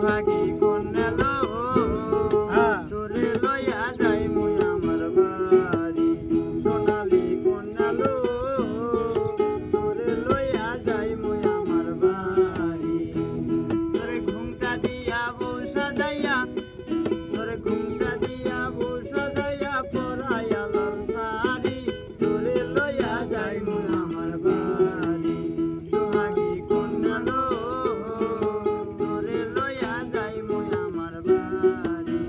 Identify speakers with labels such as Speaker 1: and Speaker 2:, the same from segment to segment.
Speaker 1: সোহাগী কন্যা লো তোরে লইয়া যাই মুই আমার বাড়ি সোনালী কন্যা লো তোরে লইয়া যাই মুই আমার বাড়ি তোরে ঘুমটা দিয়া বউ সাজাইয়া তোরে ঘুমটা দিয়া বউ সাজাইয়া পরাইয়া লাল শাড়ি তোরে লইয়া যাই মুই আমার বাড়ি সোহাগী কন্যা লো তোরে লইয়া যাই মুই আমার বাড়ি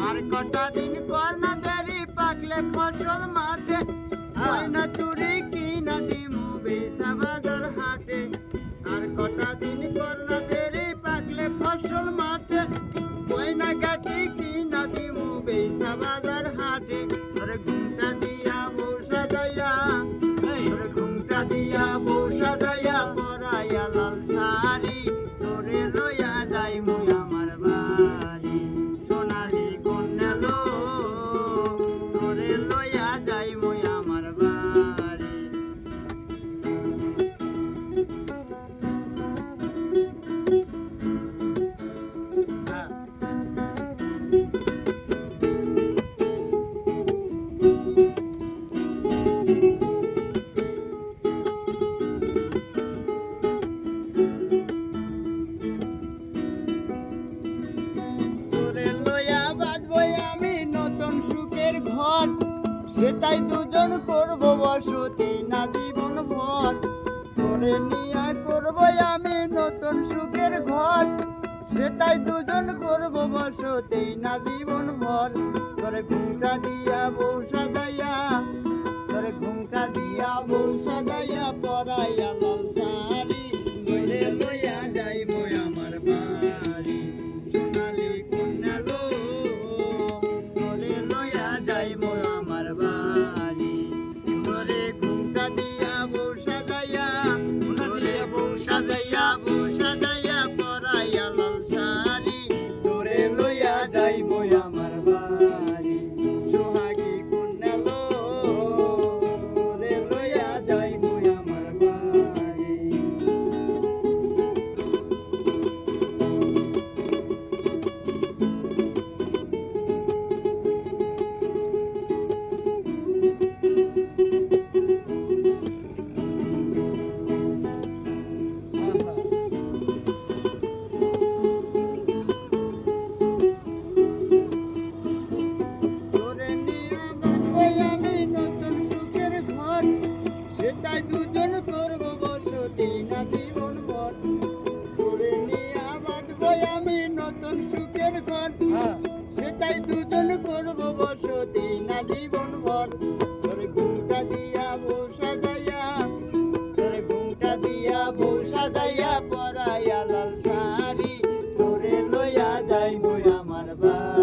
Speaker 1: আর কটা দিন পর না দেরি পাকলে ফসল মাঠে না চুরি কিনা দিমু বেচা বাজার হাটে আর কটা দিন পর না দেরি পাকলে ফসল মাঠে না গাটি কিনা দিমু বেচা বাজার হাটে তোরে ঘুমটা দিয়া বউ সাজাইয়া তোরে ঘুমটা দিয়া বউ সাজাইয়া পরাইয়া লাল শাড়ি তোরে লইয়া যাই মুই আমার বাড়ি সোনালী কন্যা লো তোরে লইয়া যাই মুই আমার বাড়ি তোরে লইয়া বাঁধবই আমি নতুন সুখের ঘর সেটাই দুজন করব বসতি না জীবন ভর তোরে নিয়া করবই আমি নতুন সুখের ঘর সেটাই দুজন করব বসতি না জীবন ভর তোরে ঘুমটা দিয়া বউ সাজাইয়া তোরে ঘুমটা দিয়া বউ সাজাইয়া পরাইয়া লাল শাড়ি তোরে লইয়া যাই মুই আমার বাড়ি সোনালী কন্যা লো তোরে লইয়া যাই মুই আমার বাড়ি তোরে ঘুমটা দিয়া বউ সাজাইয়া বউ সাজাইয়া পরাইয়া লাল শাড়ি তোরে লইয়া যাই মুই আমার বাড়ি সোহাগী কন্যা লো তোরে লইয়া যাই মুই আমার বাড়ি তোরে নিয়া বাঁধবই আমি নতুন সুখের ঘর সেটাই দুজন করব বসতি না জীবন ভর তোরে নিয়া বাঁধবই আমি নতুন সুখের ঘর সেটাই দুজন করব বসতি না জীবন ভর তোরে ঘুমটা দিয়া বউ সাজাইয়া তোরে ঘুমটা দিয়া বউ সাজাইয়া পরাইয়া লাল শাড়ি তোরে লইয়া যাই মুই আমার বাড়ি